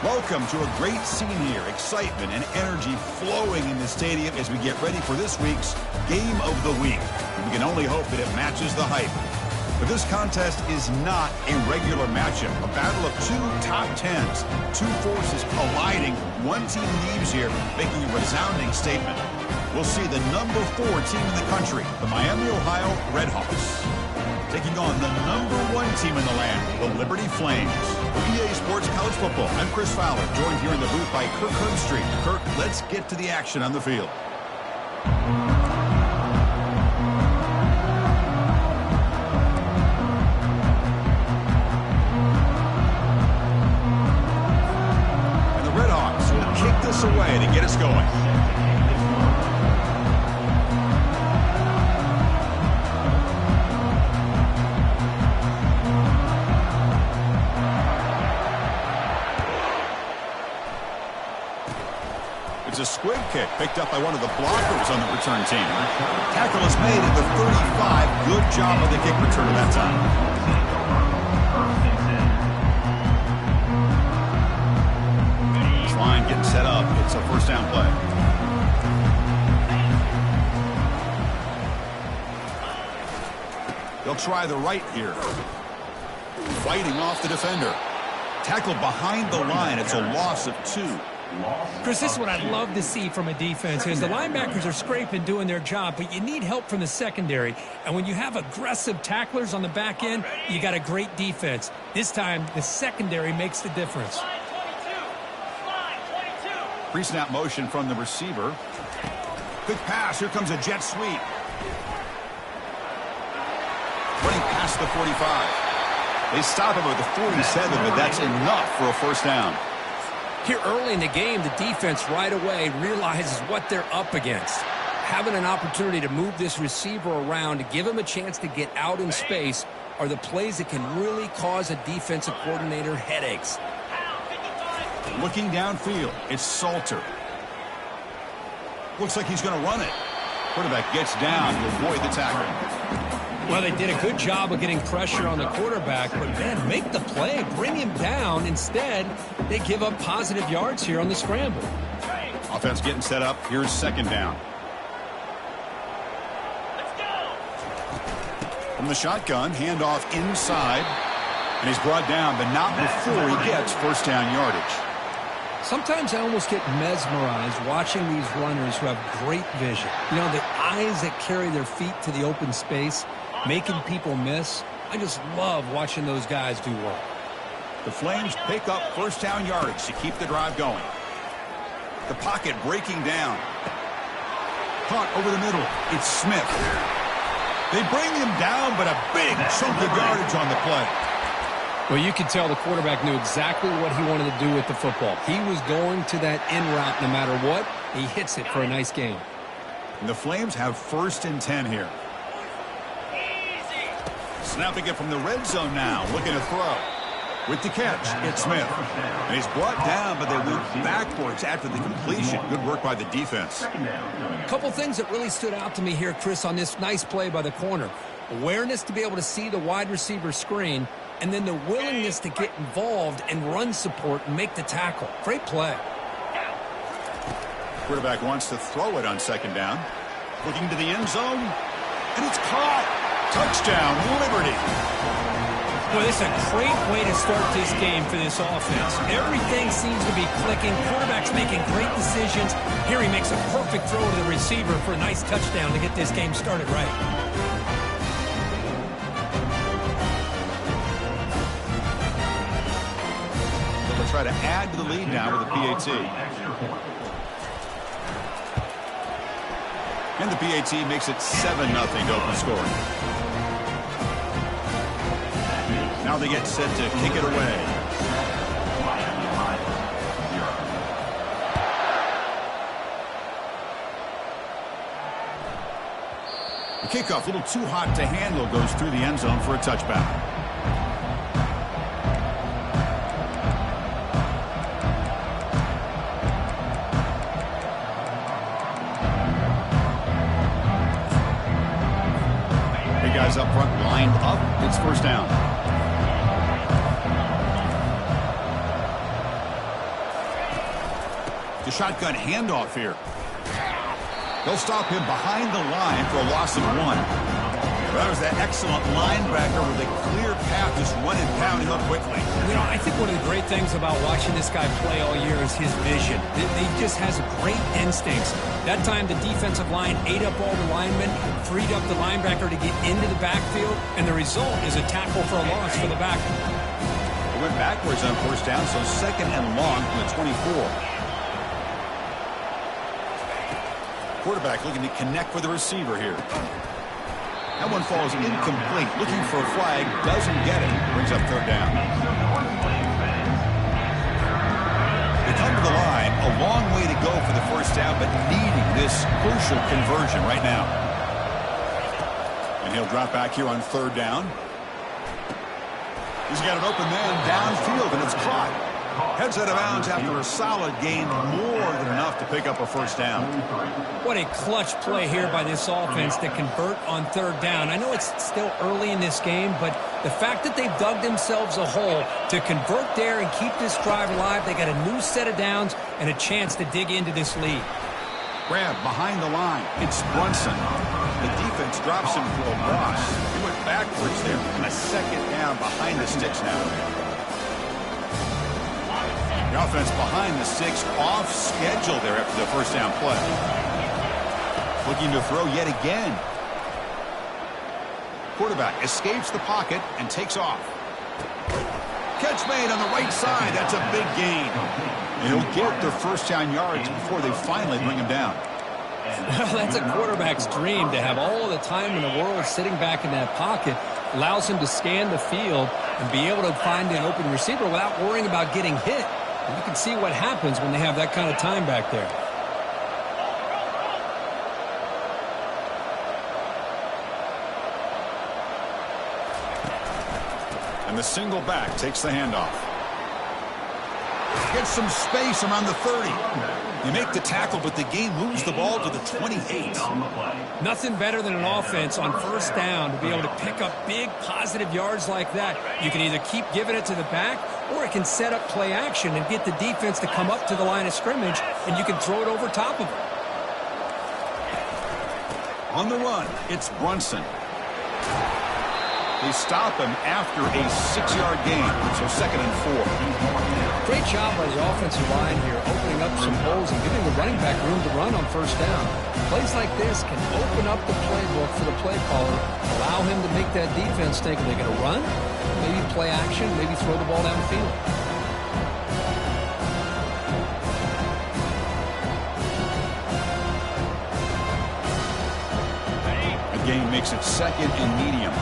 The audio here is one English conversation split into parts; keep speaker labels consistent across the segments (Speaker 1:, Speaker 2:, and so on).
Speaker 1: Welcome to a great scene here. Excitement and energy flowing in the stadium as we get ready for this week's Game of the Week. We can only hope that it matches the hype. But this contest is not a regular matchup. A battle of two top tens. Two forces colliding. One team leaves here making a resounding statement. We'll see the number 4 team in the country, the Miami, Ohio Redhawks, taking on the number 1 team in the land, the Liberty Flames. For EA Sports College Football, I'm Chris Fowler, joined here in the booth by Kirk Herbstreit. Kirk, let's get to the action on the field. And the Redhawks will kick this away to get us going. It's a squib kick picked up by one of the blockers on the return team. Tackle is made at the 35. Good job of the kick return at that time. This line getting set up. It's a first down play. They'll try the right here. Fighting off the defender. Tackled behind the line. It's a loss of 2.
Speaker 2: Chris, this is what I'd love to see from a defense is the linebackers are scraping, doing their job, but you need help from the secondary. And when you have aggressive tacklers on the back end, you got a great defense. This time, the secondary makes the difference.
Speaker 1: Pre-snap motion from the receiver. Quick pass. Here comes a jet sweep. Running past the 45. They stop him at the 47, but that's enough for a first down.
Speaker 3: Here early in the game, the defense right away realizes what they're up against. Having an opportunity to move this receiver around to give him a chance to get out in space are the plays that can really cause a defensive coordinator headaches.
Speaker 1: Looking downfield, it's Salter. Looks like he's going to run it. Quarterback gets down to avoid the tackle.
Speaker 2: Well, they did a good job of getting pressure on the quarterback, but, man, make the play. Bring him down. Instead, they give up positive yards here on the scramble.
Speaker 1: Offense getting set up. Here's second down.
Speaker 4: Let's go.
Speaker 1: From the shotgun, handoff inside. And he's brought down, but not before he gets first down yardage.
Speaker 2: Sometimes I almost get mesmerized watching these runners who have great vision. You know, the eyes that carry their feet to the open space, making people miss. I just love watching those guys do work.
Speaker 1: The Flames pick up first down yardage to keep the drive going. The pocket breaking down. Caught over the middle. It's Smith. They bring him down, but a big chunk of yardage on the play.
Speaker 2: Well, you could tell the quarterback knew exactly what he wanted to do with the football. He was going to that in route no matter what. He hits it for a nice gain.
Speaker 1: And the Flames have first and 10 here. Snapping it from the red zone now. Looking to throw. With the catch, it's Smith. And he's brought down, but they went backwards after the completion. Good work by the defense.
Speaker 3: A couple things that really stood out to me here, Chris, on this nice play by the corner. Awareness to be able to see the wide receiver screen, and then the willingness to get involved and run support and make the tackle. Great play.
Speaker 1: Quarterback wants to throw it on second down. Looking to the end zone. And it's caught. Touchdown, Liberty.
Speaker 2: Well, this is a great way to start this game for this offense. Everything seems to be clicking. Quarterback's making great decisions. Here he makes a perfect throw to the receiver for a nice touchdown to get this game started right.
Speaker 1: They'll try to add to the lead now with a PAT. And the PAT makes it 7-0 to open scoring. Now they get set to kick it away. The kickoff, a little too hot to handle, goes through the end zone for a touchback. Big guys up front lined up. It's first down. The shotgun handoff here. They'll stop him behind the line for a loss of 1. That was that excellent linebacker with a clear path, just running, pounding up quickly.
Speaker 2: You know, I think one of the great things about watching this guy play all year is his vision. He just has great instincts. That time, the defensive line ate up all the linemen, freed up the linebacker to get into the backfield, and the result is a tackle for a loss for the backer.
Speaker 1: It went backwards on first down, so second and long from the 24. Quarterback looking to connect with the receiver here. That one falls incomplete. Looking for a flag. Doesn't get it. Brings up third down. They come to the line. A long way to go for the first down, but needing this crucial conversion right now. And he'll drop back here on third down. He's got an open man downfield, and it's caught. Heads out of bounds after a solid gain, more than enough to pick up a first down.
Speaker 2: What a clutch play here by this offense to convert on third down. I know it's still early in this game, but the fact that they've dug themselves a hole to convert there and keep this drive alive, they got a new set of downs and a chance to dig into this lead.
Speaker 1: Grab behind the line. It's Brunson. The defense drops him to a loss. He went backwards there, and a second down behind the sticks now. The offense behind the six, off schedule there after the first down play. Looking to throw yet again. Quarterback escapes the pocket and takes off. Catch made on the right side. That's a big gain. And he'll get their first down yards before they finally bring him down.
Speaker 2: That's a quarterback's dream, to have all of the time in the world sitting back in that pocket. Allows him to scan the field and be able to find an open receiver without worrying about getting hit. And you can see what happens when they have that kind of time back there.
Speaker 1: And the single back takes the handoff. Gets some space around the 30. You make the tackle, but the game moves the ball to the 28.
Speaker 2: Nothing better than an offense on first down to be able to pick up big positive yards like that. You can either keep giving it to the back, or it can set up play action and get the defense to come up to the line of scrimmage, and you can throw it over top of them.
Speaker 1: On the run, it's Brunson. They stop him after a 6-yard gain, so second and 4.
Speaker 2: Great job by the offensive line here, opening up some holes and giving the running back room to run on first down. Plays like this can open up the playbook for the play caller, allow him to make that defense think, are they going to run? Maybe play action, maybe throw the ball downfield.
Speaker 1: The game makes it second and medium.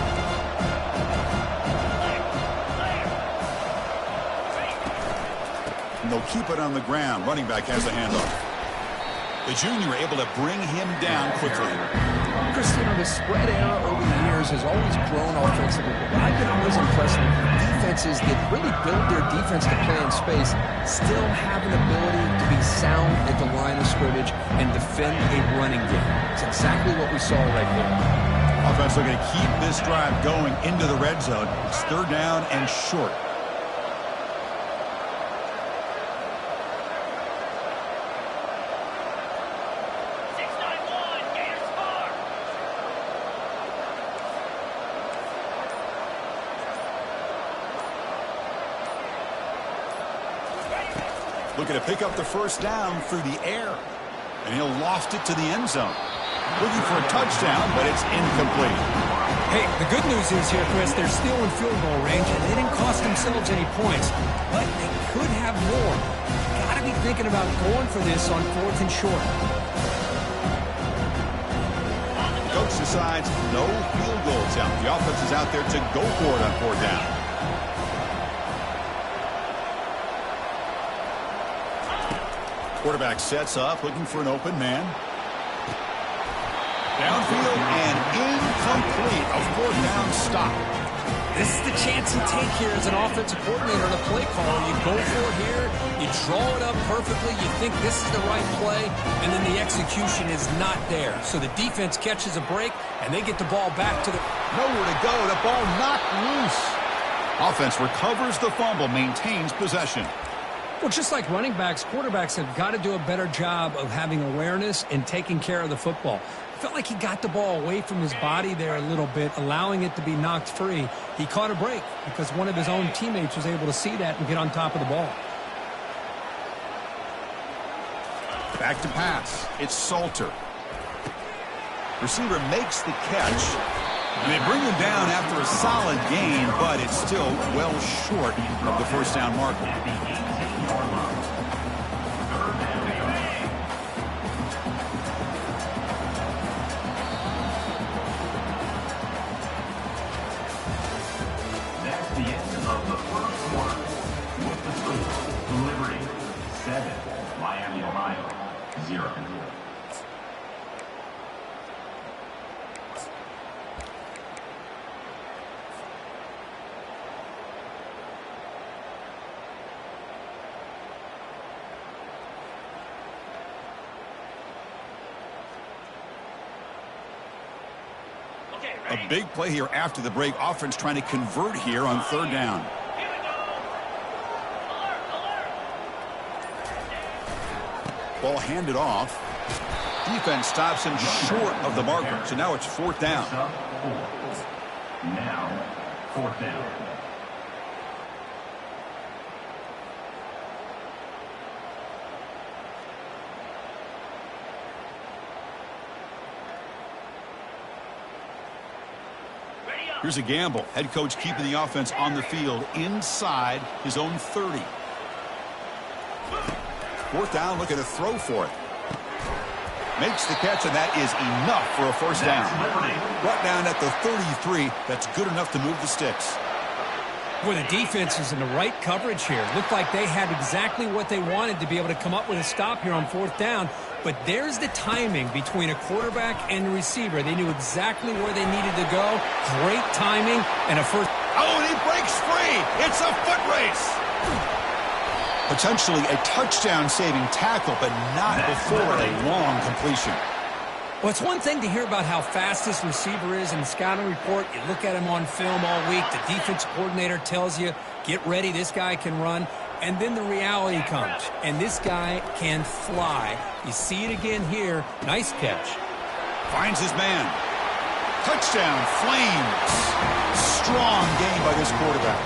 Speaker 1: And they'll keep it on the ground. Running back has the handoff. The junior able to bring him down quickly.
Speaker 3: Chris, you know, the spread era over the years has always grown offensively, but I've been always impressed with defenses that really build their defense to play in space, still have an ability to be sound at the line of scrimmage and defend a running game. It's exactly what we saw right there.
Speaker 1: Offense looking to keep this drive going into the red zone. It's third down and short. Looking to pick up the first down through the air. And he'll loft it to the end zone. Looking for a touchdown, but it's incomplete.
Speaker 2: Hey, the good news is here, Chris, they're still in field goal range, and they didn't cost themselves any points. But they could have more. Got to be thinking about going for this on fourth and short.
Speaker 1: Coach decides no field goal attempt. The offense is out there to go for it on fourth down. Quarterback sets up, looking for an open man. Downfield and incomplete. A fourth down stop.
Speaker 2: This is the chance you take here as an offensive coordinator and a play caller. You go for it here, you draw it up perfectly, you think this is the right play, and then the execution is not there. So the defense catches a break, and they get the ball back to the...
Speaker 1: Nowhere to go. The ball knocked loose. Offense recovers the fumble, maintains possession.
Speaker 2: Well, just like running backs, quarterbacks have got to do a better job of having awareness and taking care of the football. I felt like he got the ball away from his body there a little bit, allowing it to be knocked free. He caught a break because one of his own teammates was able to see that and get on top of the ball.
Speaker 1: Back to pass. It's Salter. Receiver makes the catch. And they bring him down after a solid gain, but it's still well short of the first down marker.
Speaker 5: That's the end of the first quarter. With the score, Liberty 7, Miami, Ohio 0.
Speaker 1: A big play here after the break. Offense trying to convert here on third down. Ball handed off. Defense stops him short of the marker. So now it's fourth down.
Speaker 5: Now, fourth down.
Speaker 1: Here's a gamble. Head coach keeping the offense on the field inside his own 30. Fourth down, looking to throw for it. Makes the catch, and that is enough for a first down. Brought down at the 33. That's good enough to move the sticks.
Speaker 2: Boy, the defense is in the right coverage here. Looked like they had exactly what they wanted to be able to come up with a stop here on fourth down. But there's the timing between a quarterback and a receiver. They knew exactly where they needed to go. Great timing and a first.
Speaker 1: Oh, and he breaks free. It's a foot race. Potentially a touchdown-saving tackle, but not before a long completion.
Speaker 2: Well, it's one thing to hear about how fast this receiver is in the scouting report. You look at him on film all week. The defense coordinator tells you, get ready, this guy can run. And then the reality comes, and this guy can fly. You see it again here. Nice catch.
Speaker 1: Finds his man. Touchdown, Flames. Strong game by this quarterback.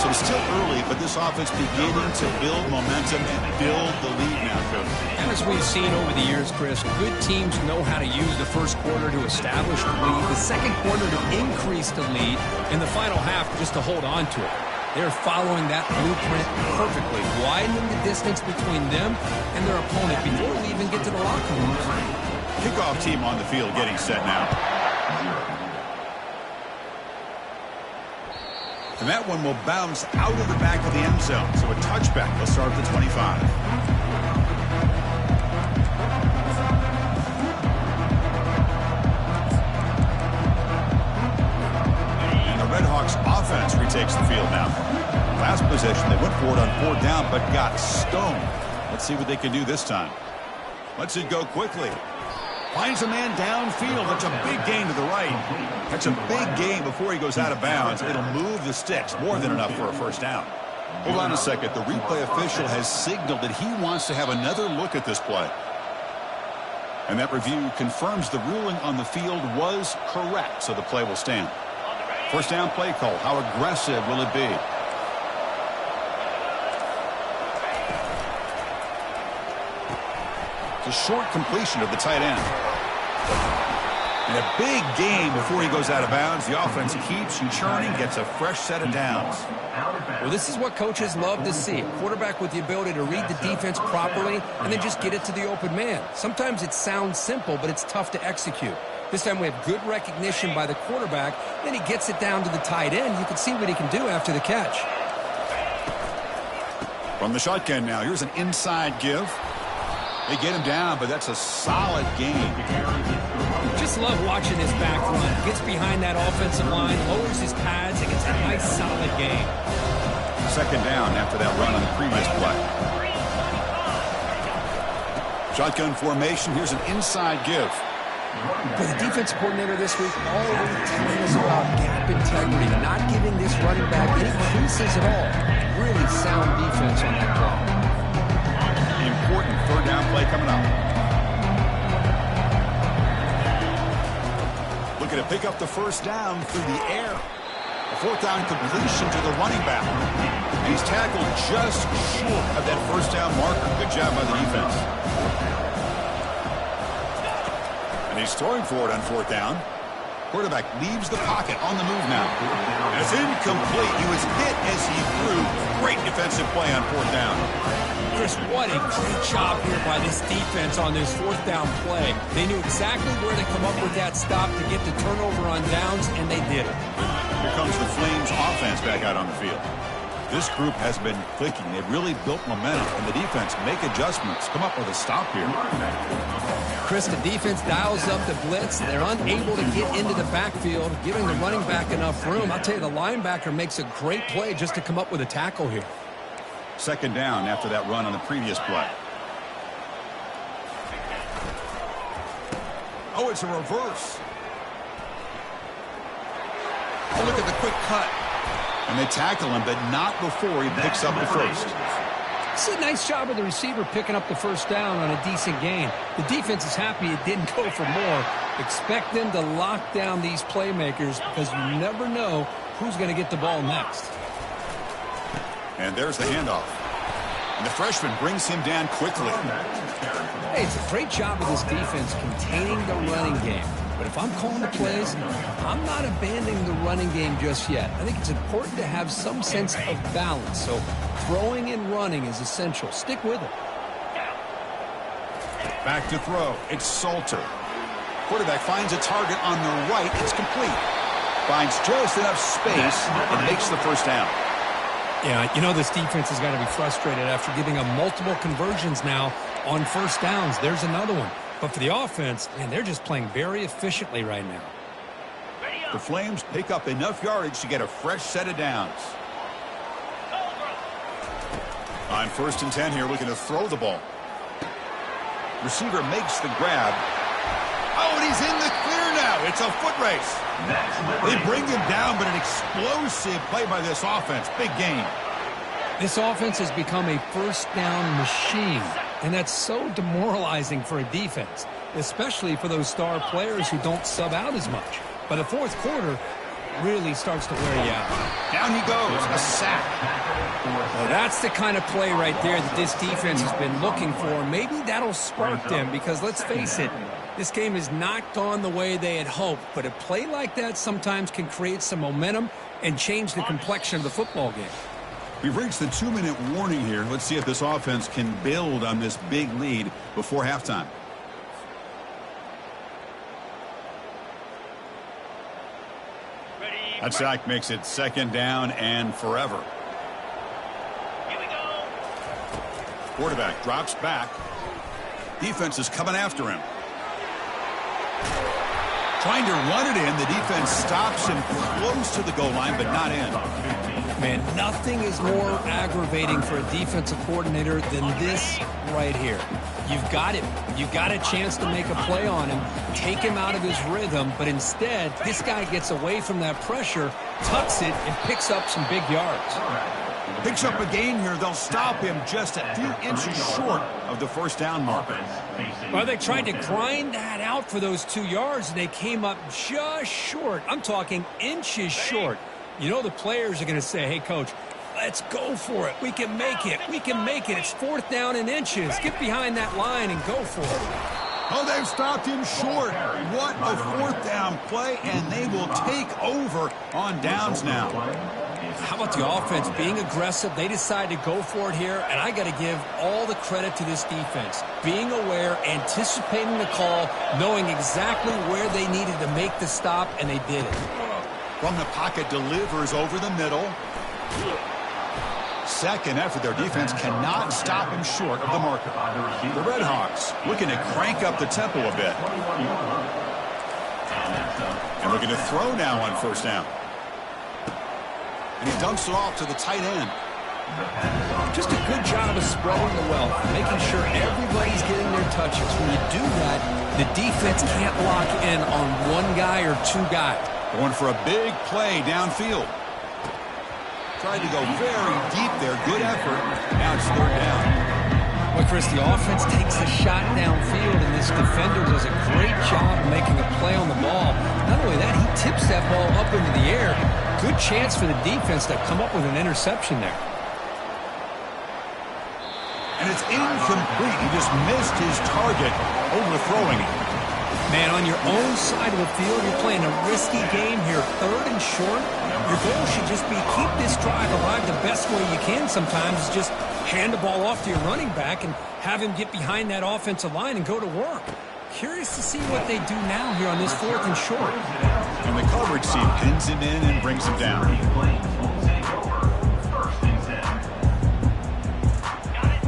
Speaker 1: So it's still early, but this offense beginning to build momentum and build the lead now, Coach.
Speaker 2: And as we've seen over the years, Chris, good teams know how to use the first quarter to establish the lead, the second quarter to increase the lead, and the final half just to hold on to it. They're following that blueprint perfectly, widening the distance between them and their opponent before we even get to the locker room.
Speaker 1: Kickoff team on the field getting set now. And that one will bounce out of the back of the end zone. So a touchback will start at the 25. And the Redhawks offense retakes the field now. Last possession, they went for it on fourth down, but got stoned. Let's see what they can do this time. Let's it go quickly. Finds a man downfield. That's a big gain to the right. That's a big gain before he goes out of bounds. It'll move the sticks. More than enough for a first down. Hold on a second. The replay official has signaled that he wants to have another look at this play. And that review confirms the ruling on the field was correct, so the play will stand. First down play call. How aggressive will it be? It's a short completion of the tight end. And a big gain before he goes out of bounds. The offense keeps churning, gets a fresh set of downs.
Speaker 3: Well, this is what coaches love to see. A quarterback with the ability to read the defense properly and then just get it to the open man. Sometimes it sounds simple, but it's tough to execute. This time we have good recognition by the quarterback. Then he gets it down to the tight end. You can see what he can do after the catch.
Speaker 1: From the shotgun now, here's an inside give. They get him down, but that's a solid game.
Speaker 2: Just love watching his back run. Gets behind that offensive line, lowers his pads, and gets a nice, solid game.
Speaker 1: Second down after that run on the previous play. Shotgun formation. Here's an inside give.
Speaker 3: But the defense coordinator this week already telling us about gap integrity, not giving this running back any creases at all. really sound defense on that play.
Speaker 1: Important third down play coming up. Looking to pick up the first down through the air. A fourth down completion to the running back. And he's tackled just short of that first down marker. Good job by the defense. And he's throwing for it on fourth down. Quarterback leaves the pocket on the move now. And it's incomplete. He was hit as he threw. Great defensive play on fourth down.
Speaker 2: Chris, what a great job here by this defense on this fourth down play. They knew exactly where to come up with that stop to get the turnover on downs, and they did it.
Speaker 1: Here comes the Flames offense back out on the field. This group has been clicking. They've really built momentum, and the defense make adjustments. Come up with a stop here.
Speaker 3: Chris, the defense dials up the blitz. They're unable to get into the backfield, giving the running back enough room. I'll tell you, the linebacker makes a great play just to come up with a tackle here.
Speaker 1: Second down after that run on the previous play. Oh, it's a reverse. Oh, look at the quick cut. And they tackle him, but not before he picks up the first.
Speaker 2: It's a nice job of the receiver picking up the first down on a decent gain. The defense is happy it didn't go for more. Expect them to lock down these playmakers because you never know who's going to get the ball next.
Speaker 1: And there's the handoff. And the freshman brings him down quickly.
Speaker 3: Hey, it's a great job of this defense containing the running game. But if I'm calling the plays, I'm not abandoning the running game just yet. I think it's important to have some sense of balance. So throwing and running is essential. Stick with it.
Speaker 1: Back to throw. It's Salter. Quarterback finds a target on the right. It's complete. Finds just enough space and makes the first down.
Speaker 2: Yeah, you know this defense has got to be frustrated after giving them multiple conversions now on first downs. There's another one. But for the offense, man, they're just playing very efficiently right now.
Speaker 1: The Flames pick up enough yardage to get a fresh set of downs. On 1st and 10 here, looking to throw the ball. Receiver makes the grab. Oh, and he's in the clear now. It's a foot race. They bring him down, but an explosive play by this offense. Big gain.
Speaker 2: This offense has become a first down machine, and that's so demoralizing for a defense, especially for those star players who don't sub out as much. By the fourth quarter, really starts to wear you out.
Speaker 1: Down he goes, a sack.
Speaker 2: Well, that's the kind of play right there that this defense has been looking for. Maybe that'll spark them because, let's face it, this game is not gone the way they had hoped, but a play like that sometimes can create some momentum and change the complexion of the football game.
Speaker 1: We've reached the 2-minute warning here. Let's see if this offense can build on this big lead before halftime. That sack makes it 2nd down and forever.
Speaker 4: Here we go.
Speaker 1: Quarterback drops back. Defense is coming after him. Trying to run it in. The defense stops him close to the goal line, but not in.
Speaker 2: Man, nothing is more aggravating for a defensive coordinator than this right here. You've got him. You've got a chance to make a play on him, take him out of his rhythm, but instead, this guy gets away from that pressure, tucks it, and picks up some big yards.
Speaker 1: Picks up a gain here. They'll stop him just a few inches short of the first down mark.
Speaker 2: Well, they tried to grind that out for those 2 yards, and they came up just short. I'm talking inches short. You know the players are going to say, hey, Coach, let's go for it. We can make it. We can make it. It's 4th down and inches. Get behind that line and go for it.
Speaker 1: Oh, they've stopped him short. What a 4th down play, and they will take over on downs now.
Speaker 2: How about the offense being aggressive? They decide to go for it here, and I got to give all the credit to this defense. Being aware, anticipating the call, knowing exactly where they needed to make the stop, and they did it.
Speaker 1: From the pocket, delivers over the middle. Second effort. Their defense cannot stop him short of the marker. The Red Hawks looking to crank up the tempo a bit. And looking to throw now on 1st down. And he dumps it off to the tight end.
Speaker 3: Just a good job of spreading the wealth, making sure everybody's getting their touches. When you do that, the defense can't lock in on one guy or two guys.
Speaker 1: Going for a big play downfield. Tried to go very deep there. Good effort. Now it's third down.
Speaker 2: Well, Chris, the offense takes a shot downfield, and this defender does a great job of making a play on the ball. Not only that, he tips that ball up into the air. Good chance for the defense to come up with an interception there.
Speaker 1: And it's incomplete. He just missed his target, overthrowing it.
Speaker 2: Man, on your own side of the field, you're playing a risky game here. Third and short. Your goal should just be keep this drive alive the best way you can sometimes. Is just hand the ball off to your running back and have him get behind that offensive line and go to work. Curious to see what they do now here on this fourth and short.
Speaker 1: And the coverage team pins him in and brings him down.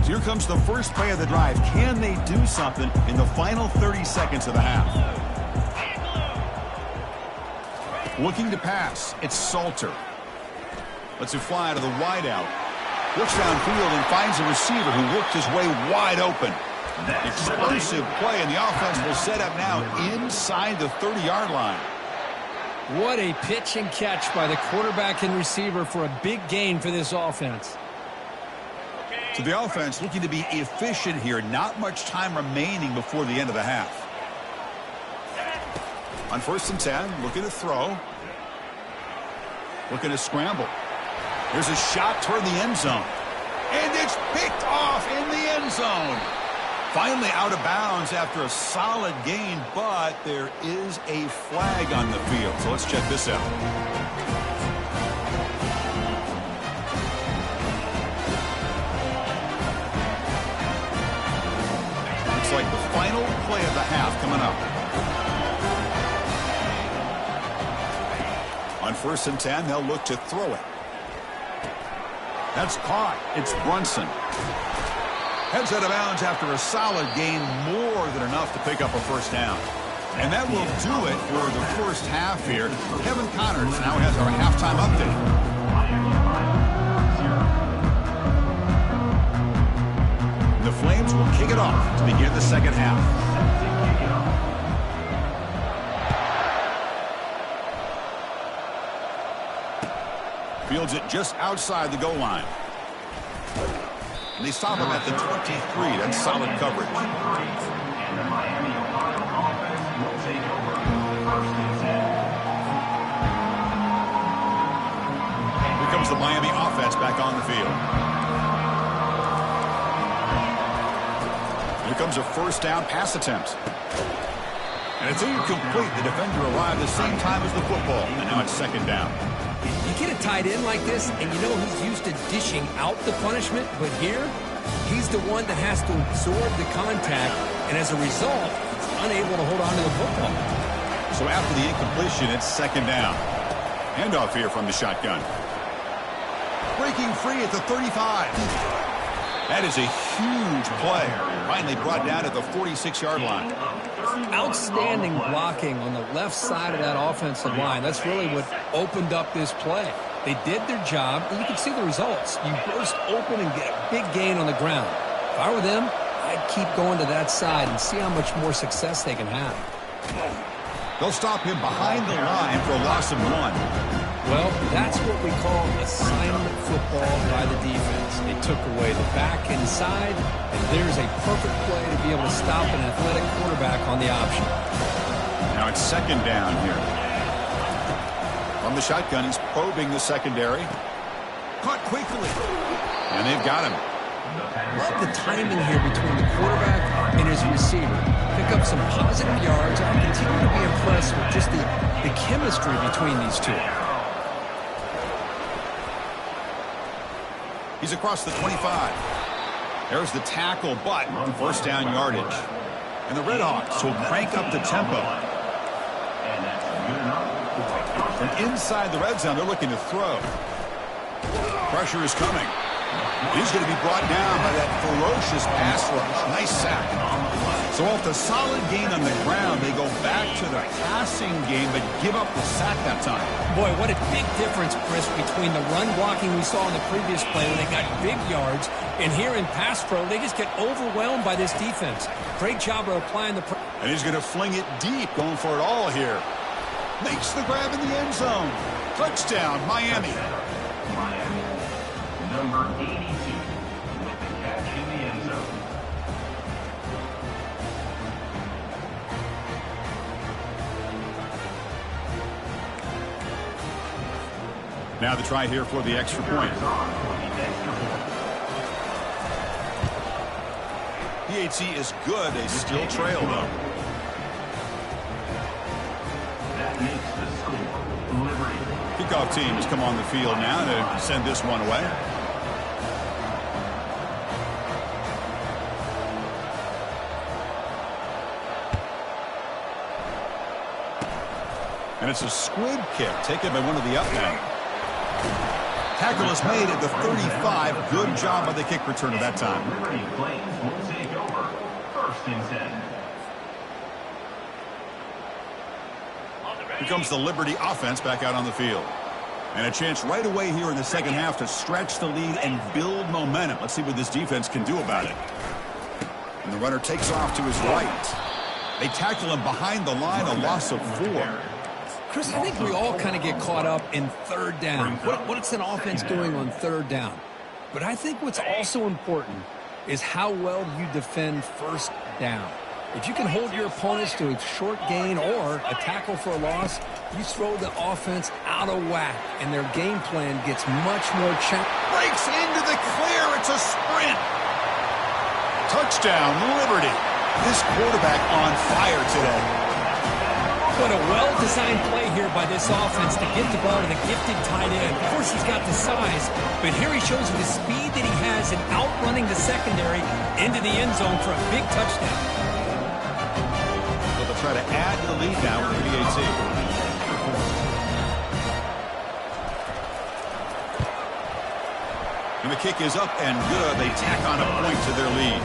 Speaker 1: So here comes the first play of the drive. Can they do something in the final 30 seconds of the half? Looking to pass. It's Salter. Lets it fly to the wideout. Looks downfield and finds a receiver who worked his way wide open. Explosive play, and the offense will set up now inside the 30-yard line.
Speaker 2: What a pitch and catch by the quarterback and receiver for a big gain for this offense.
Speaker 1: So the offense looking to be efficient here. Not much time remaining before the end of the half. On 1st and 10, looking to throw. Looking to scramble. There's a shot toward the end zone. And it's picked off in the end zone. Finally out of bounds after a solid gain, but there is a flag on the field. So let's check this out. Looks like the final play of the half coming up. On 1st and 10, they'll look to throw it. That's caught. It's Brunson. Heads out of bounds after a solid gain, more than enough to pick up a first down. And that will do it for the first half here. Kevin Connors now has our halftime update. The Flames will kick it off to begin the second half. Fields it just outside the goal line. And they stop him at the 23. That's solid coverage. Here comes the Miami offense back on the field. Here comes a first down pass attempt. And it's incomplete. The defender arrived the same time as the football. And now it's second down.
Speaker 2: You get a tight end like this, and you know he's used to dishing out the punishment, but here, he's the one that has to absorb the contact, and as a result, he's unable to hold on to the football.
Speaker 1: So after the incompletion, it's second down. Handoff here from the shotgun. Breaking free at the 35. That is a huge play. Finally brought down at the 46-yard line.
Speaker 2: Outstanding blocking on the left side of that offensive line. That's really what opened up this play. They did their job, and you can see the results. You burst open and get a big gain on the ground. If I were them, I'd keep going to that side and see how much more success they can have.
Speaker 1: They'll stop him behind the line for a loss of 1.
Speaker 2: Well, that's what we call assignment football by the defense. They took away the back inside, and there's a perfect play to be able to stop an athletic quarterback on the option.
Speaker 1: Now it's second down here. From the shotgun, he's probing the secondary. Caught quickly. And they've got him.
Speaker 2: Love the timing here between the quarterback and his receiver. Pick up some positive yards. I continue to be impressed with just the chemistry between these two.
Speaker 1: He's across the 25. There's the tackle, but first down yardage. And the Redhawks will crank up the tempo. From inside the red zone, they're looking to throw. Pressure is coming. He's going to be brought down by that ferocious pass rush. Nice sack. So off the solid gain on the ground, they go back to the passing game, but give up the sack that time.
Speaker 2: Boy, what a big difference, Chris, between the run blocking we saw in the previous play when they got big yards, and here in pass pro, they just get overwhelmed by this defense. Great job of applying the pressure.
Speaker 1: And he's going to fling it deep, going for it all here. Makes the grab in the end zone. Touchdown, Miami.
Speaker 5: number 82 with the catch in the end zone.
Speaker 1: Now the try here for the extra point. PAT is good. They still trail, though.
Speaker 5: That makes the score Liberty.
Speaker 1: Kickoff team has come on the field now to send this one away. And it's a squib kick taken by one of the up men. Tackle is made at the 35. Good job by the kick returner that time.
Speaker 5: Liberty Flames will take over. 1st and 10.
Speaker 1: Here comes the Liberty offense back out on the field. And a chance right away here in the second half to stretch the lead and build momentum. Let's see what this defense can do about it. And the runner takes off to his right. They tackle him behind the line, a loss of 4.
Speaker 3: Chris, I think we all kind of get caught up in third down. What's an offense doing on third down? But I think what's also important is how well you defend first down. If you can hold your opponents to a short gain or a tackle for a loss, you throw the offense out of whack, and their game plan gets much more challenging.
Speaker 1: Breaks into the clear. It's a sprint. Touchdown, Liberty. This quarterback on fire today.
Speaker 2: What a well-designed play here by this offense to get the ball to the gifted tight end. Of course, he's got the size, but here he shows the speed that he has in outrunning the secondary into the end zone for a big touchdown.
Speaker 1: So they'll try to add to the lead now with the PAT. And the kick is up and good. They tack on a point to their lead.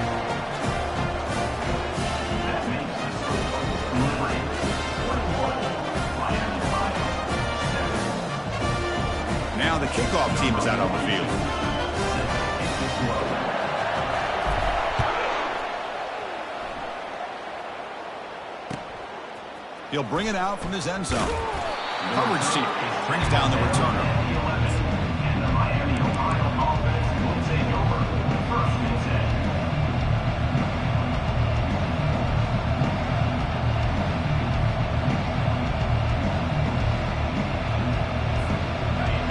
Speaker 1: Now the kickoff team is out on the field. He'll bring it out from his end zone. Coverage team brings down the returner.
Speaker 5: And the Miami, Ohio offense will take over. 1st and 10.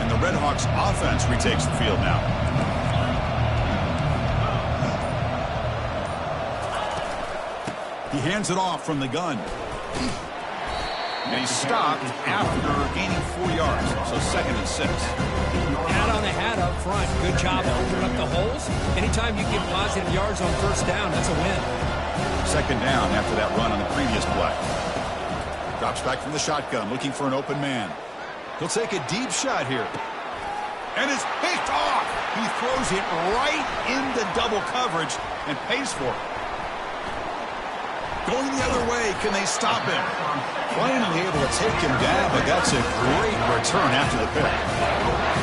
Speaker 1: And the Redhawks offense retakes the field now. He hands it off from the gun. And he's stopped after gaining 4 yards. So 2nd and 6.
Speaker 2: Hat on the hat up front. Good job opening up the holes. Anytime you get positive yards on first down, that's a win.
Speaker 1: 2nd down after that run on the previous play. Drops back from the shotgun, looking for an open man. He'll take a deep shot here. And it's picked off. He throws it right into double coverage and pays for it. Going the other way, can they stop him? Finally able to take him down, but that's a great return after the pick.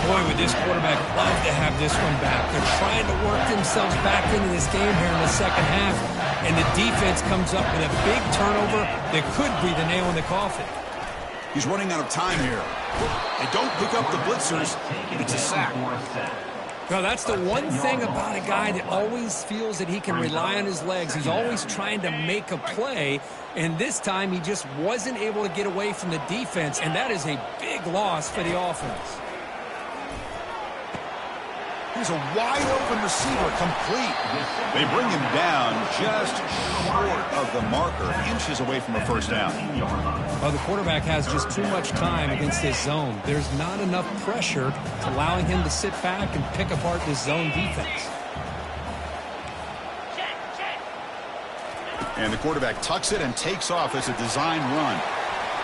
Speaker 2: Boy, would this quarterback love to have this one back. They're trying to work themselves back into this game here in the second half, and the defense comes up with a big turnover that could be the nail in the coffin.
Speaker 1: He's running out of time here. They don't pick up the blitzers. It's a sack.
Speaker 2: Well, that's the one thing about a guy that always feels that he can rely on his legs. He's always trying to make a play, and this time he just wasn't able to get away from the defense, and that is a big loss for the offense.
Speaker 1: Here's a wide-open receiver, complete. They bring him down just short of the marker, inches away from a first down.
Speaker 2: Well, the quarterback has just too much time against this zone. There's not enough pressure allowing him to sit back and pick apart this zone defense.
Speaker 1: And the quarterback tucks it and takes off as a design run.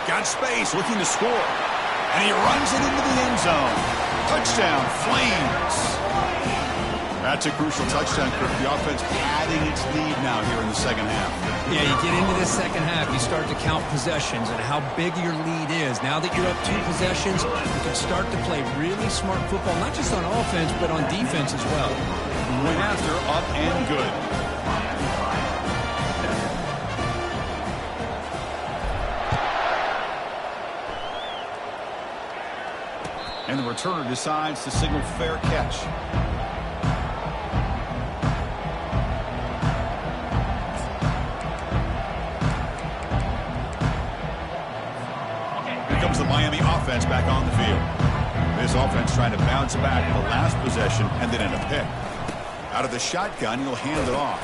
Speaker 1: Got space, looking to score. And he runs it into the end zone. Touchdown, Flames. That's a crucial touchdown, Kirk. The offense padding its lead now here in the second half.
Speaker 2: Yeah, you get into the second half, you start to count possessions and how big your lead is. Now that you're up 2 possessions, you can start to play really smart football, not just on offense, but on defense as well.
Speaker 1: Went after, up and good. And the returner decides to signal fair catch. offense back on the field. This offense trying to bounce back in the last possession and then in a pick. Out of the shotgun, he'll hand it off.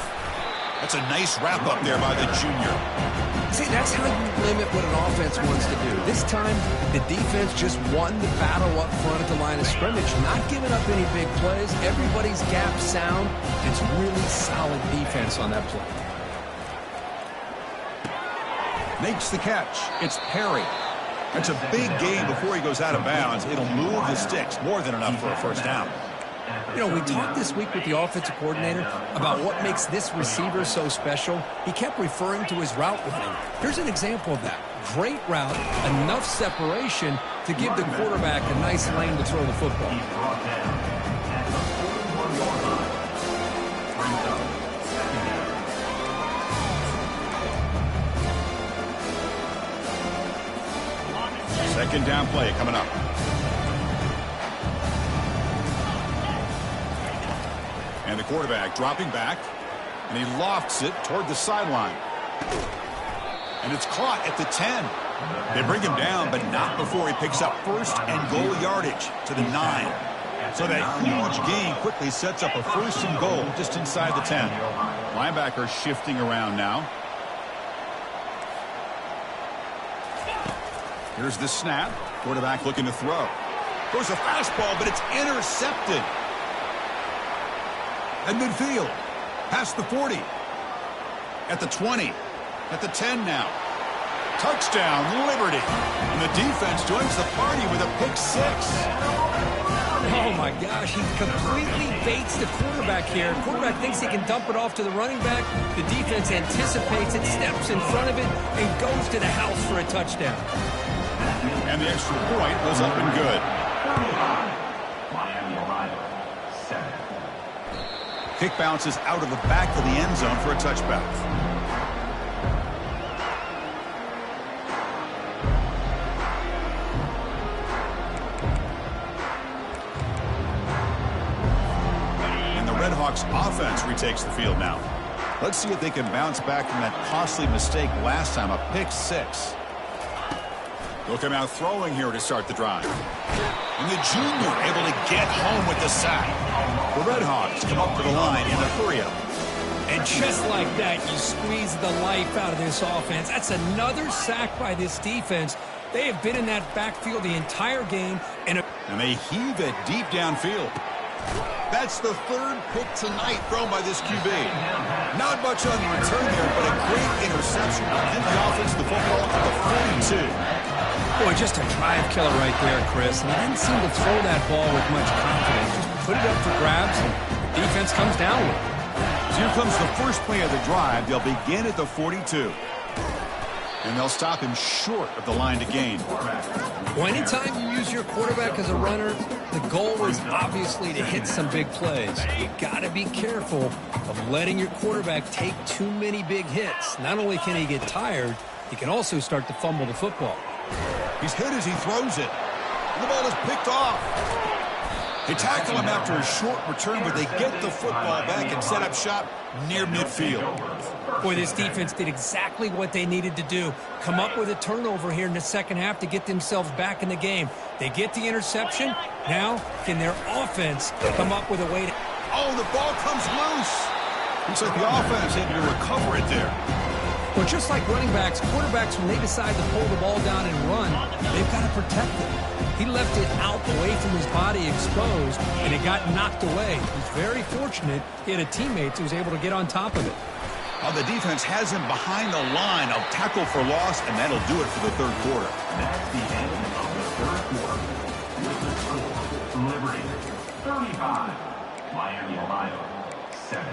Speaker 1: That's a nice wrap up there by the junior.
Speaker 3: See, that's how you limit what an offense wants to do. This time, the defense just won the battle up front at the line of scrimmage, not giving up any big plays. Everybody's gap sound. It's really solid defense on that play.
Speaker 1: Makes the catch. It's Perry. That's a big gain before he goes out of bounds. It'll move the sticks. More than enough for a first down.
Speaker 3: You know, we talked this week with the offensive coordinator about what makes this receiver so special. He kept referring to his route running. Here's an example of that. Great route, enough separation to give the quarterback a nice lane to throw the football.
Speaker 1: Second down play coming up. And the quarterback dropping back, and he lofts it toward the sideline. And it's caught at the 10. They bring him down, but not before he picks up first and goal yardage to the 9. So that huge gain quickly sets up a first and goal just inside the 10. Linebacker shifting around now. Here's the snap. Quarterback looking to throw. Goes a fastball, but it's intercepted. At midfield, past the 40, at the 20, at the 10 now. Touchdown, Liberty. And the defense joins the party with a pick 6.
Speaker 2: Oh, my gosh, he completely baits the quarterback here. Quarterback thinks he can dump it off to the running back. The defense anticipates it, steps in front of it, and goes to the house for a touchdown.
Speaker 1: And the extra point was up and good.
Speaker 5: Miami, Ohio, 7.
Speaker 1: Kick bounces out of the back of the end zone for a touchback. And the Redhawks offense retakes the field now. Let's see if they can bounce back from that costly mistake last time, a pick 6. They'll come out throwing here to start the drive. And the junior able to get home with the sack. The Redhawks come up to the line in a hurry-up.
Speaker 2: And just like that, you squeeze the life out of this offense. That's another sack by this defense. They have been in that backfield the entire game. And
Speaker 1: they heave it deep downfield. That's the third pick tonight thrown by this QB. Not much on the return there, but a great interception to give the offense the football at the 42.
Speaker 2: Boy, just a drive killer right there, Chris. And he didn't seem to throw that ball with much confidence. Just put it up for grabs, and the defense comes down with it.
Speaker 1: So here comes the first play of the drive. They'll begin at the 42. And they'll stop him short of the line to gain.
Speaker 2: Well, anytime you use your quarterback as a runner, the goal is obviously to hit some big plays. You've got to be careful of letting your quarterback take too many big hits. Not only can he get tired, he can also start to fumble the football.
Speaker 1: He's hit as he throws it. The ball is picked off. They tackle him after a short return, but they get the football back and set up shop near midfield.
Speaker 2: Boy, this defense did exactly what they needed to do. Come up with a turnover here in the second half to get themselves back in the game. They get the interception. Now, can their offense come up with a way to...
Speaker 1: Oh, the ball comes loose. Looks like the offense had to recover it there.
Speaker 2: Well, just like running backs, quarterbacks, when they decide to pull the ball down and run, they've got to protect it. He left it out away from his body exposed, and it got knocked away. He's very fortunate he had a teammate who was able to get on top of it.
Speaker 1: Well, the defense has him behind the line of tackle for loss, and that'll do it for the third quarter.
Speaker 5: That's the end of the third quarter. With the score, Liberty 35, Miami, Ohio 7.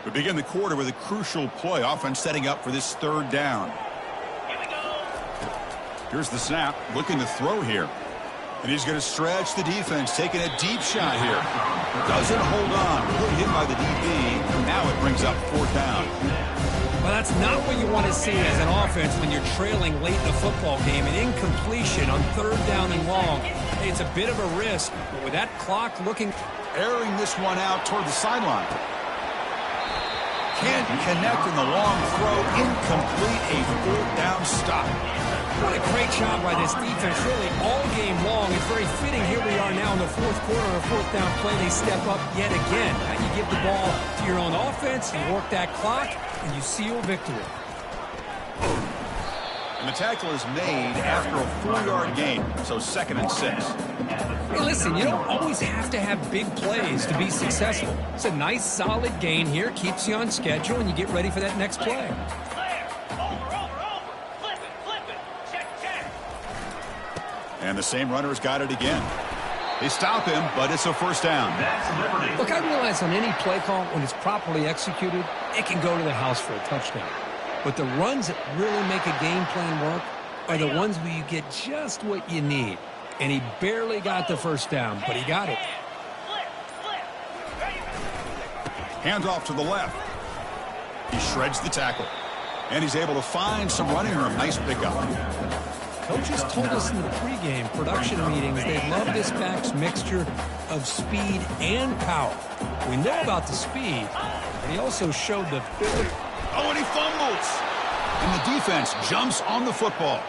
Speaker 1: We begin the quarter with a crucial play. Offense setting up for this third down.
Speaker 4: Here we go.
Speaker 1: Here's the snap. Looking to throw here. And he's going to stretch the defense, taking a deep shot here. Doesn't hold on. Good hit by the DB. Now it brings up fourth down.
Speaker 2: Well, that's not what you want to see as an offense when you're trailing late in the football game. An incompletion on third down and long. Hey, it's a bit of a risk, but with that clock looking...
Speaker 1: Airing this one out toward the sideline. Can't connect in the long throw. Incomplete. A fourth down stop.
Speaker 2: What a great job by this defense, really all game long. It's very fitting. Here we are now in the fourth quarter, a fourth down play. They step up yet again. Now you give the ball to your own offense, you work that clock, and you seal victory.
Speaker 1: And the tackle is made after a 4-yard gain, so 2nd and 6.
Speaker 2: Hey, listen, you don't always have to have big plays to be successful. It's a nice, solid gain here, keeps you on schedule, and you get ready for that next play.
Speaker 1: And the same runner's got it again. They stop him, but it's a first down.
Speaker 2: Look, I realize on any play call, when it's properly executed, it can go to the house for a touchdown. But the runs that really make a game plan work are the ones where you get just what you need. And he barely got the first down, but he got it.
Speaker 1: Hands off to the left. He shreds the tackle. And he's able to find some running room. Nice pickup.
Speaker 2: Coaches told us in the pregame production meetings they love this back's mixture of speed and power. We know about the speed, but he also showed the ability.
Speaker 1: Oh, and he fumbles. And the defense jumps on the football.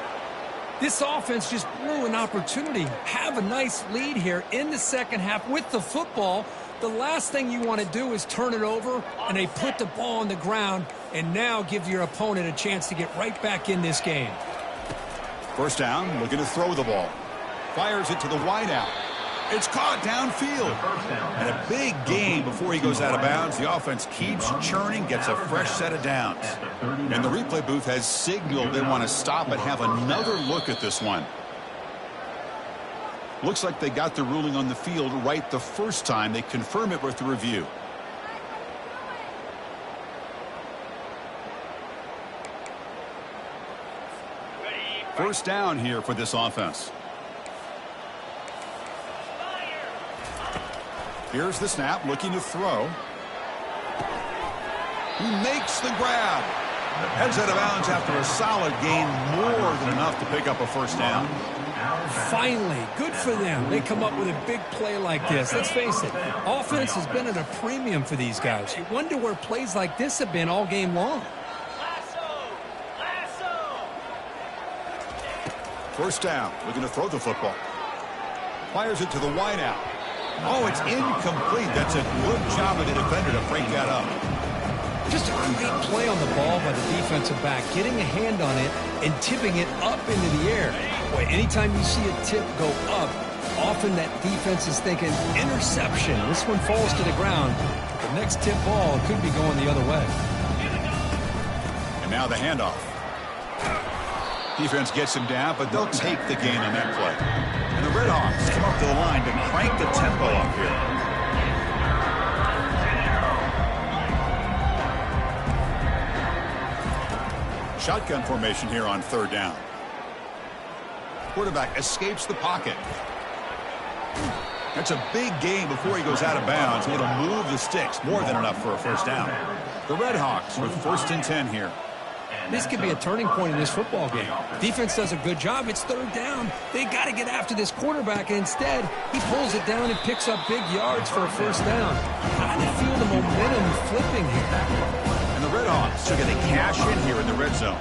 Speaker 2: This offense just blew an opportunity. Have a nice lead here in the second half with the football. The last thing you want to do is turn it over, and they put the ball on the ground and now give your opponent a chance to get right back in this game.
Speaker 1: First down, looking to throw the ball. Fires it to the wideout. It's caught downfield. And a big gain before he goes out of bounds. The offense keeps churning, gets a fresh set of downs. And the replay booth has signaled they want to stop and have another look at this one. Looks like they got the ruling on the field right the first time. They confirm it with the review. First down here for this offense. Here's the snap, looking to throw. He makes the grab. Heads out of bounds after a solid gain, more than enough to pick up a first down.
Speaker 2: Finally, good for them. They come up with a big play like this. Let's face it, offense has been at a premium for these guys. You wonder where plays like this have been all game long.
Speaker 1: First down, looking to throw the football. Fires it to the wideout. Oh, it's incomplete. That's a good job of the defender to break that up.
Speaker 2: Just a great play on the ball by the defensive back, getting a hand on it and tipping it up into the air. Boy, anytime you see a tip go up, often that defense is thinking interception. This one falls to the ground. The next tip ball could be going the other way.
Speaker 1: And now the handoff. Defense gets him down, but they'll take the gain on that play. And the Redhawks come up to the line to crank the tempo up here. Shotgun formation here on third down. Quarterback escapes the pocket. That's a big gain before he goes out of bounds. It'll move the sticks, more than enough for a first down. The Redhawks with 1st and 10 here.
Speaker 2: This could be a turning point in this football game. Defense does a good job. It's third down. They got to get after this quarterback, and instead, he pulls it down and picks up big yards for a first down. Kind of feel the momentum flipping here.
Speaker 1: And the Redhawks are going to cash in here in the red zone.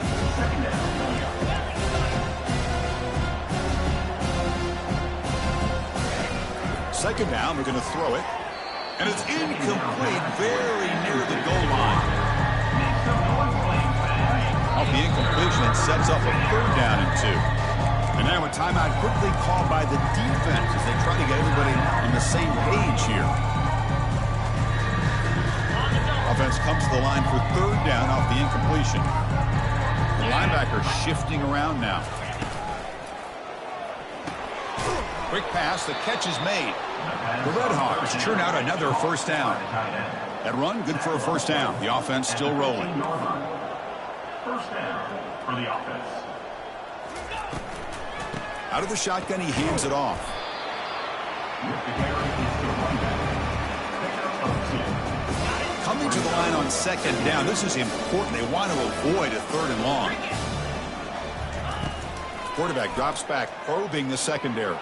Speaker 1: Second down, we're going to throw it. And it's incomplete, very near the goal line. Off the incompletion, it sets up a third down and 2. And now a timeout quickly called by the defense as they try to get everybody on the same page here. Offense comes to the line for third down off the incompletion. The linebacker shifting around now. Quick pass, the catch is made. The Redhawks churn out another first down. That run, good for a first down. The offense still rolling.
Speaker 5: First down for the offense.
Speaker 1: Out of the shotgun, he hands it off. Coming to the line on second down. This is important. They want to avoid a third and long. Quarterback drops back, probing the secondary.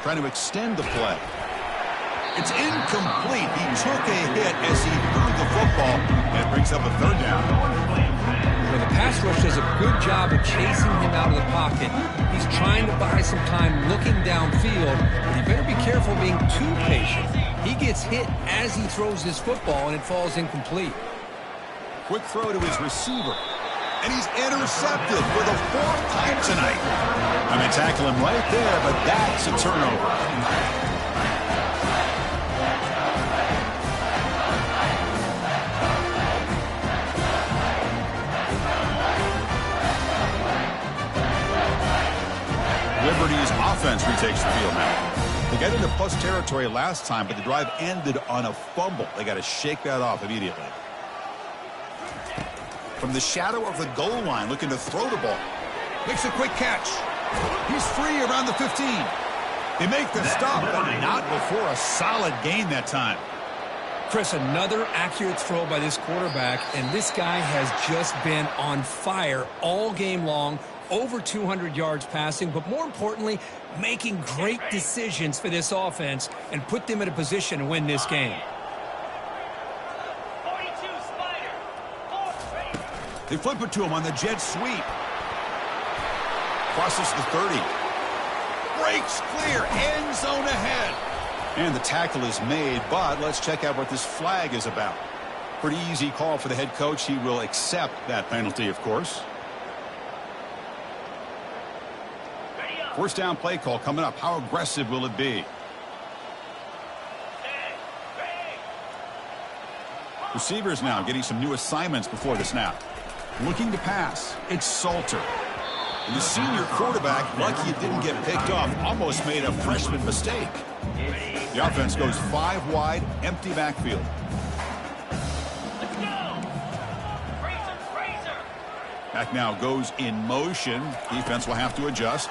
Speaker 1: Trying to extend the play. It's incomplete. He took a hit as he threw the football, and it brings up a third down.
Speaker 2: The
Speaker 3: pass rush does a good job of chasing him out of the pocket. He's trying to buy some time looking downfield, but you better be careful being too patient. He gets hit as he throws his football, and it falls incomplete.
Speaker 1: Quick throw to his receiver. And he's intercepted for the 4th time tonight. I'm going to tackle him right there, but that's a turnover. Liberty's offense retakes the field now. They got into plus territory last time, but the drive ended on a fumble. They got to shake that off immediately. From the shadow of the goal line, looking to throw the ball. Makes a quick catch. He's free around the 15. They make the stop, but not before a solid gain that time.
Speaker 3: Chris, another accurate throw by this quarterback, and this guy has just been on fire all game long. Over 200 yards passing, but more importantly, making great decisions for this offense and put them in a position to win this game.
Speaker 4: 42 Spider. 4,
Speaker 1: They flip it to him on the jet sweep. Crosses the 30. Breaks clear. End zone ahead. And the tackle is made, but let's check out what this flag is about. Pretty easy call for the head coach. He will accept that penalty, of course. First down play call coming up. How aggressive will it be? Receivers now getting some new assignments before the snap. Looking to pass. It's Salter. And the senior quarterback, lucky it didn't get picked off, almost made a freshman mistake. The offense goes 5 wide, empty backfield.
Speaker 4: Let's go. Fraser.
Speaker 1: Back now goes in motion. Defense will have to adjust.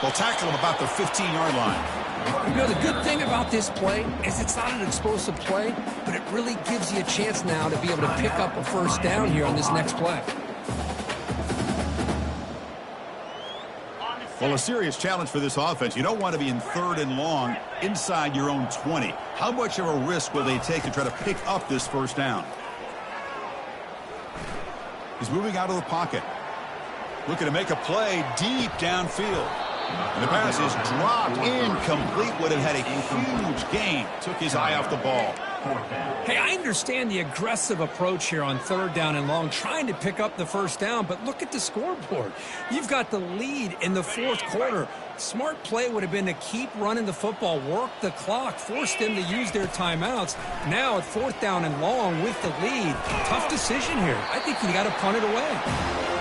Speaker 1: They'll tackle him about the 15-yard line.
Speaker 3: You know, the good thing about this play is it's not an explosive play, but it really gives you a chance now to be able to pick up a first down here on this next play.
Speaker 1: Well, a serious challenge for this offense. You don't want to be in 3rd and long inside your own 20. How much of a risk will they take to try to pick up this first down? He's moving out of the pocket. Looking to make a play deep downfield. And the pass is dropped incomplete. Would have had a huge gain. Took his eye off the ball.
Speaker 2: Hey, I understand the aggressive approach here on 3rd down and long, trying to pick up the first down, but look at the scoreboard. You've got the lead in the 4th quarter. Smart play would have been to keep running the football, work the clock, force them to use their timeouts. Now at 4th down and long with the lead. Tough decision here. I think you got to punt it away.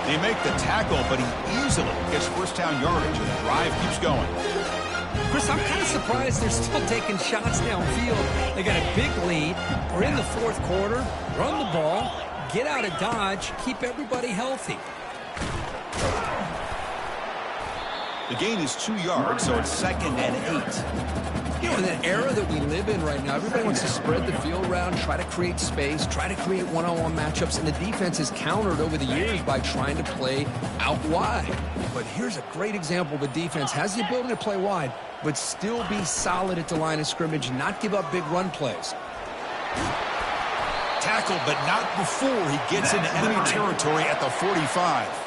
Speaker 1: They make the tackle, but he easily gets first down yardage, and the drive keeps going.
Speaker 2: Chris, I'm kind of surprised they're still taking shots downfield. They got a big lead. We're in the 4th quarter. Run the ball, get out of Dodge, keep everybody healthy.
Speaker 1: The gain is 2 yards, so it's 2nd and 8.
Speaker 3: You know, in the era that we live in right now, everybody wants to spread the field around, try to create space, try to create one-on-one matchups, and the defense has countered over the years by trying to play out wide. But here's a great example of a defense has the ability to play wide, but still be solid at the line of scrimmage, not give up big run plays.
Speaker 1: Tackled, but not before he gets into enemy territory at the 45.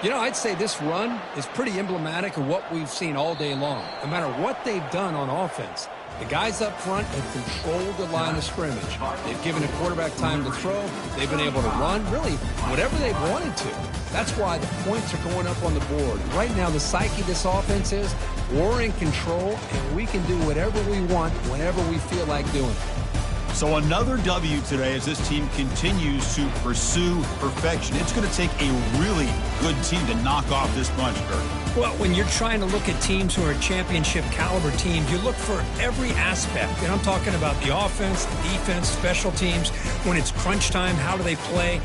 Speaker 3: You know, I'd say this run is pretty emblematic of what we've seen all day long. No matter what they've done on offense, the guys up front have controlled the line of scrimmage. They've given the quarterback time to throw. They've been able to run, really, whatever they've wanted to. That's why the points are going up on the board. Right now, the psyche of this offense is we're in control, and we can do whatever we want whenever we feel like doing it.
Speaker 1: So another W today as this team continues to pursue perfection. It's going to take a really good team to knock off this bunch, Kurt.
Speaker 2: Well, when you're trying to look at teams who are championship caliber teams, you look for every aspect. And I'm talking about the offense, the defense, special teams. When it's crunch time, how do they play?